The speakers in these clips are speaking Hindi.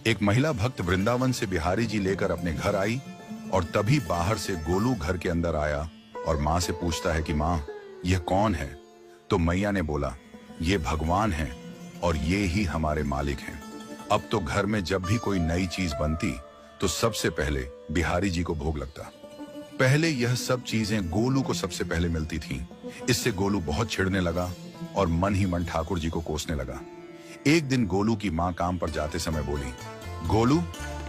एक महिला भक्त वृंदावन से बिहारी जी लेकर अपने घर आई और तभी बाहर से गोलू घर के अंदर आया और माँ से पूछता है कि माँ, यह कौन है? तो मैया ने बोला, ये भगवान हैं और ये ही हमारे मालिक हैं। अब तो घर में जब भी कोई नई चीज बनती तो सबसे पहले बिहारी जी को भोग लगता। पहले यह सब चीजें गोलू को सबसे पहले मिलती थीं। इससे गोलू बहुत चिढ़ने लगा और मन ही मन ठाकुर जी को कोसने लगा। एक दिन गोलू की माँ काम पर जाते समय बोली, गोलू,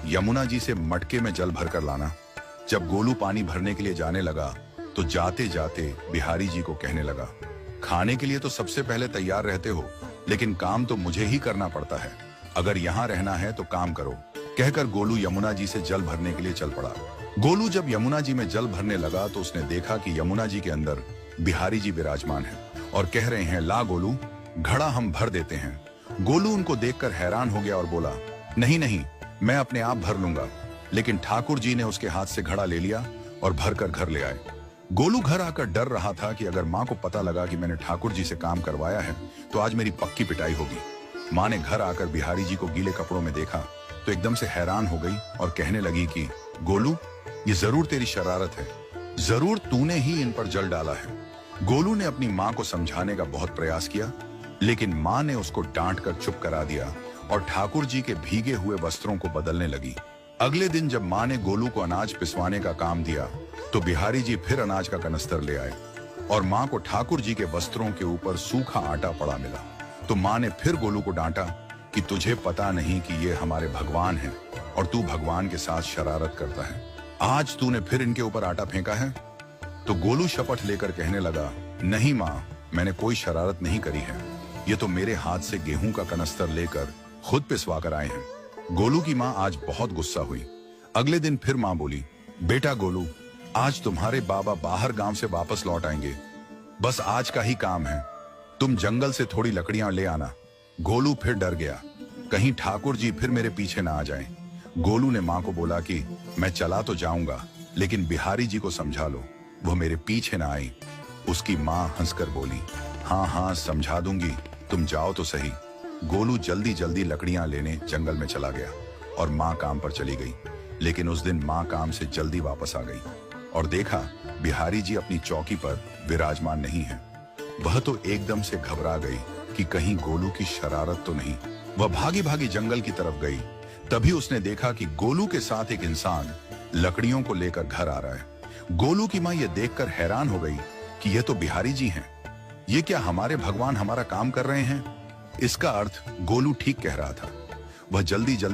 यमुना जी से मटके में जल भर कर लाना। जब गोलू पानी भरने के लिए जाने लगा तो जाते जाते बिहारी जी को कहने लगा, खाने के लिए तो सबसे पहले तैयार रहते हो, लेकिन काम तो मुझे ही करना पड़ता है। अगर यहाँ रहना है तो काम करो। कहकर गोलू यमुना जी से जल भरने के लिए चल पड़ा। गोलू जब यमुना जी में जल भरने लगा तो उसने देखा कि यमुना जी के अंदर बिहारी जी विराजमान हैं और कह रहे हैं, ला गोलू, घड़ा हम भर देते हैं। गोलू उनको देखकर हैरान हो गया और बोला, नहीं नहीं, मैं अपने आप भर लूंगा। लेकिन ठाकुर जी ने उसके हाथ से घड़ा ले लिया और भरकर घर ले आए। गोलू घर आकर डर रहा था कि अगर माँ को पता लगा कि मैंने ठाकुर जी से काम करवाया है तो आज मेरी पक्की पिटाई होगी। माँ ने घर आकर बिहारी जी को गीले कपड़ों में देखा तो एकदम से हैरान हो गई और कहने लगी कि गोलू, ये जरूर तेरी शरारत है, जरूर तूने ही इन पर जल डाला है। गोलू ने अपनी माँ को समझाने का बहुत प्रयास किया, लेकिन माँ ने उसको डांट कर चुप करा दिया और ठाकुर जी के भीगे हुए वस्त्रों को बदलने लगी। अगले दिन जब माँ ने गोलू को अनाज पिसवाने का काम दिया तो बिहारी जी फिर अनाज का कनस्तर ले आए और माँ को ठाकुर जी के वस्त्रों के ऊपर सूखा आटा पड़ा मिला। तो माँ ने फिर गोलू को डांटा कि तुझे पता नहीं कि ये हमारे भगवान हैं और तू भगवान के साथ शरारत करता है। आज तूने फिर इनके ऊपर आटा फेंका है। तो गोलू शपथ लेकर कहने लगा, नहीं माँ, मैंने कोई शरारत नहीं करी है। ये तो मेरे हाथ से गेहूं का कनस्तर लेकर खुद पिसवा कर आए हैं। गोलू की माँ आज बहुत गुस्सा हुई। अगले दिन फिर माँ बोली, बेटा गोलू, आज तुम्हारे बाबा बाहर गांव से वापस लौट आएंगे। बस आज का ही काम है, तुम जंगल से थोड़ी लकड़ियां ले आना। गोलू फिर डर गया, कहीं ठाकुर जी फिर मेरे पीछे ना आ जाएं। गोलू ने माँ को बोला कि मैं चला तो जाऊंगा, लेकिन बिहारी जी को समझा लो, वो मेरे पीछे ना आई। उसकी माँ हंसकर बोली, हाँ हाँ समझा दूंगी, तुम जाओ तो सही। गोलू जल्दी जल्दी लकड़ियां लेने जंगल में चला गया और माँ काम पर चली गई। लेकिन उस दिन माँ काम से जल्दी वापस आ गई और देखा बिहारी जी अपनी चौकी पर विराजमान नहीं है। वह तो एकदम से घबरा गई कि कहीं गोलू की शरारत तो नहीं। वह भागी भागी जंगल की तरफ गई। तभी उसने देखा कि गोलू के साथ एक इंसान लकड़ियों को लेकर घर आ रहा है। गोलू की माँ यह देखकर हैरान हो गई कि यह तो बिहारी जी हैं। ये क्या हमारे भगवान हमारा काम कर रहे हैं? इसका अर्थ गोलू ठीक कह रहा था। वह जल्दी जल्दी